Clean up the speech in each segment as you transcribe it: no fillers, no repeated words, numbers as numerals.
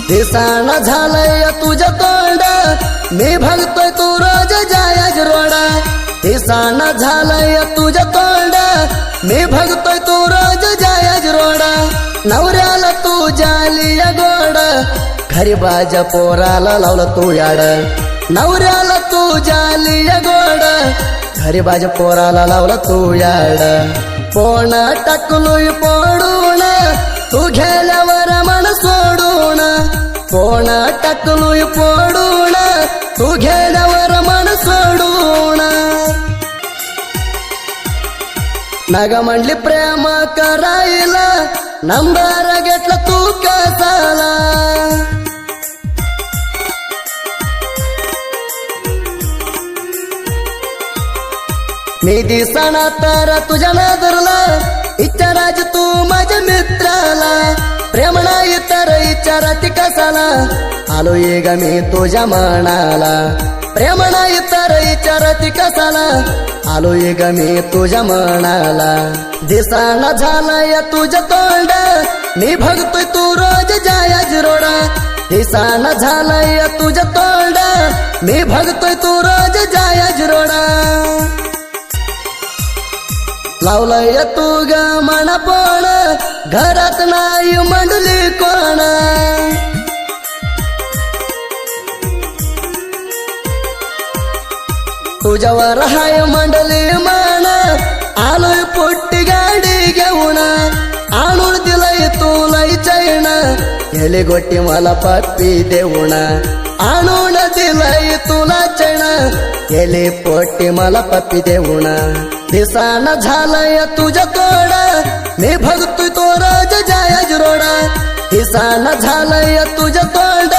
दिसाना झालंय तुझं तोंड मी भगतोय तू रोज जायज रोडा दिसाना झालंय तुझं तोंड मी भगतोय तू रोज जायज रोडा नवऱ्याला तू जालिय गोड खरीबाज पोराला लावलं तू याड नवऱ्याला तू जालिय गोड खरीबाज पोराला लावलं तू याड पोण टाकलोय पडून तू गेल्यावर मन सोडून पोण टाकलोय पडून तू गेल्यावर मन सोडून नाग म्हणली प्रेम करायला नंबर घेतला तू कसाला मी दिसना तर तुझ्या नजरला विचाराज तू माझ्या मित्राला प्रेम नाही तर विचारा ती कसाला आलोय ग मी तुझ्या मनाला प्रेम नाही तर विचारा ती कसाला आलोय ग मी तुझ्या मनाला दिसाना झालंय तुझं तोंड मी भगतोय तू रोज जायज रोडा दिसाना झालंय तुझं तोंड मी भगतोय तू रोज जायज रोडा लावलंय तू ग मन पण घरात नाही मंडली कोण तुझ्यावर हाय मंडली मन आलोय पुट्टी गाडी घेऊन आणून दिलंय तुला चैन गेली गोटी मला पप्पी देऊन आणून दिलंय तुला चैन गेली पोटी मला पप्पी देऊन दिसाना झालंय तुझं तोड मी भगतोय तो रोज जायज रोडा दिसाना झालंय तुझं तोंड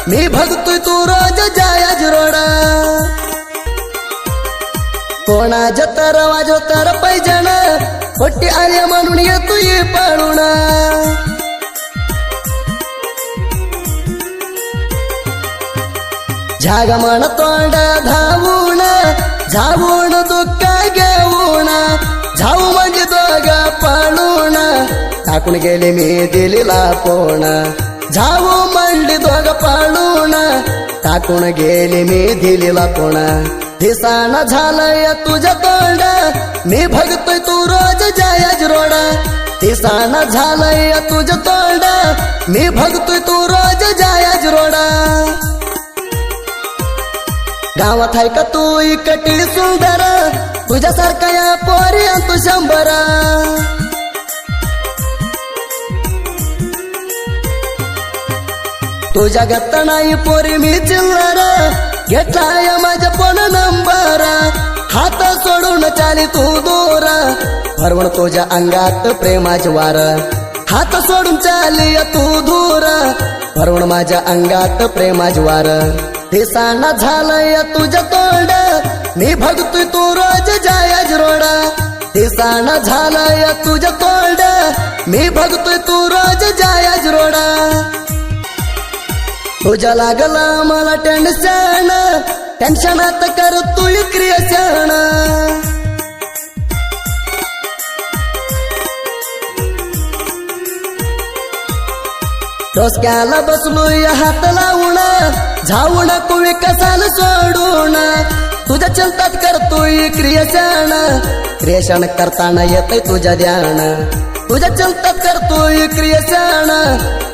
मी भगतोय तू रोज जायज रोडा कोणाच्या तर वाजो तर पैजण पोटी आल्या म्हणून येतोय पळून झाग मन तोंड धावून झावून दुःख घेऊन झाऊ म्हणजे दोघ पळून टाकून गेले मी दिलीला पोण झाऊ म्हणली दोघ पळून टाकून गेले मी दिलीला पोण दिसाना झालंय तुझं तोंड मी भगतोय तू रोज जायज रोडा दिसाना झालंय तुझं तोंड मी भगतोय तू रोज जायज रोडा गावात आहे का तू इकटी सुंदर तुझ्यासारखा या पोरी तू 100 तुझ्या गत्त नाही पोरी मी चिल्लर घेतलाय माझ्या पण नंबर हात सोडून चाली तू दूर भरवण तुझ्या अंगात प्रेमाची वार हात सोडून चाली तू दूर भरवण माझ्या अंगात प्रेमाची वार दिसाना झालंय तुझं तोंड मी भगतोय तू रोज जायज रोडा दिसाना झालंय तुझं तोंड मी भगतोय तू रोज जायज रोडा तुझ्या लागला मला टेन्शनात करतोय क्रिएशन डोसक्याला बसलोय हात लावून झावून कुवी कसाल सोडून तुझ्या चलतात करतोय क्रिएशन करताना येतय तुझ्या ध्यान तुझ्या चलतात करतोय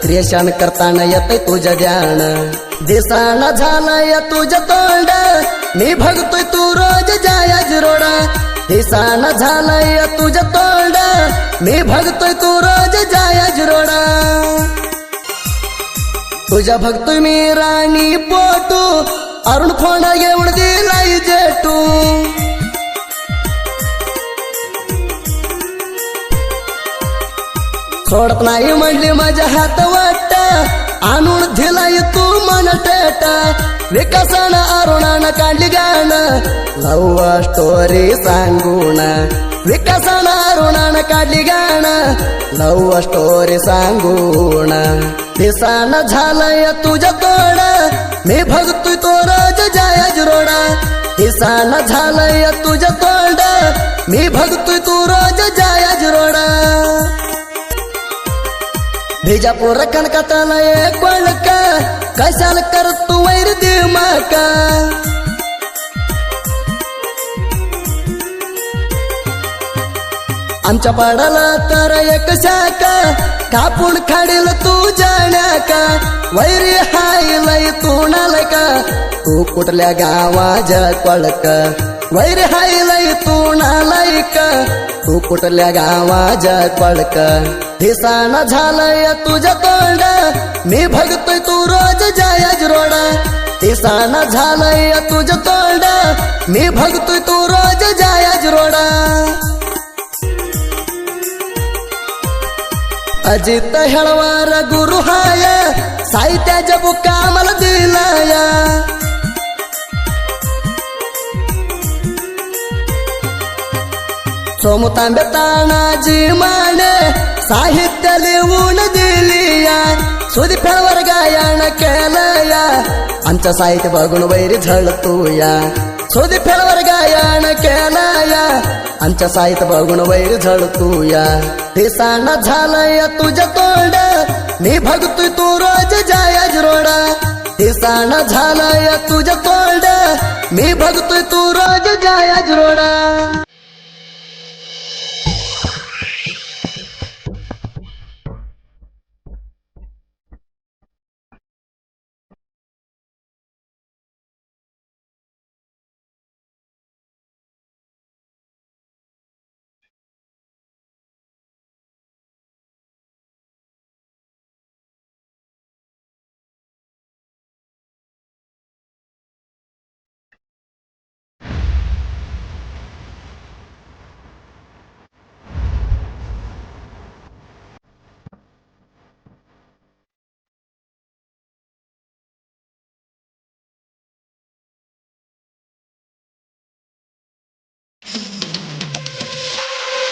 क्रिएशन करताना येतय तुझ्या ध्यान दिसाना झालंय तुझं तोंड मी भगतोय तू रोज जायज रोडा दिसाना झालंय तुझं तोंड मी भगतोय तू रोज जायज रोडा तुझ्या भक्तोय मी राणी पोटू अरुण फोंडा घेऊन दिलाय जेटू सोडत नाही म्हणली माझ्या हात वाट आणून दिलाय तू मन टेट विकासन अरुणानं काढली गाणं लव स्टोरी सांगून विकासन अरुणानं काढली गाणं लव स्टोरी सांगून दिसाना झालंय तुझं तोड मी भगतोय तो रोज जायज रोडा दिसाना झालंय तुझं तोंड मी भगतोय तू रोज जायज रोडा बिजापूर कणकातला एक वळक कशाला करतो वैर दिमाका आमच्या पाडाला तर एक शाखा कापून खाडील तू जाण्याका वैरी हाय लय तू नालय का तू कुठल्या गावाच्या कळक वैरी हाय लय तू नालय का तू कुठल्या गावाच्या कळक दिसाना झालंय तुझ्या तोंड मी भगतोय तू रोज जायज रोडा दिसाना झालंय तुझ्या तोंड मी भगतोय तू रोज जायज रोडा अजित हेळवार गुरु हाय साहित्याच्या बुका मला दिलाया सोमू तांबे तानाजी माने साहित्य लिहून दिलिया सुधी फेळवर गायन केलया आमचं साहित्य बघून वैरी झळतूया सुधी फेळवर गायन केलया आमच्या साहित्य बघून वैर झळतूया दिसाना झालंय तुझ्या तोंड मी भगतोय तू रोज जायज रोडा दिसाना झालंय तुझ्या तोंड मी भगतोय तू रोज जायज रोडा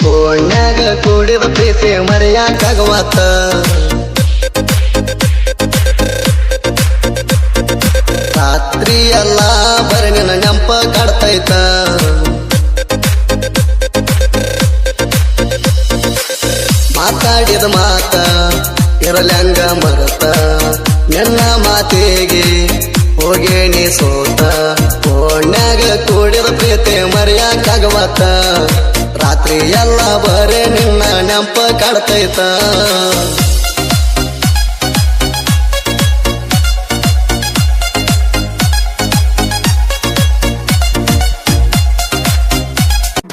कोण्याग कुडीव प्रेसे मर्या कागवात रात्री ಎಲ್ಲ ಬರನಿನ ನೆಂಪ ಕಾಡ್ತೈತ ಮಾತಾಡಿದ ಮಾತ ಇರಲ್ಯಾಂಗ ಮರತ ನಿನ್ನ ಮಾತಿಗೆ ಹೋಗೇನಿ ಸೋತ ಕೋಣ್ಯಾಗ ಕೂಡಿದ ಪ್ರೀತಿ ಮರ್ಯಾಕಾಗವತ್ತ ರಾತ್ರಿ ಎಲ್ಲ ಬರೇ ನಿನ್ನ ನೆಂಪ ಕಾಡ್ತೈತ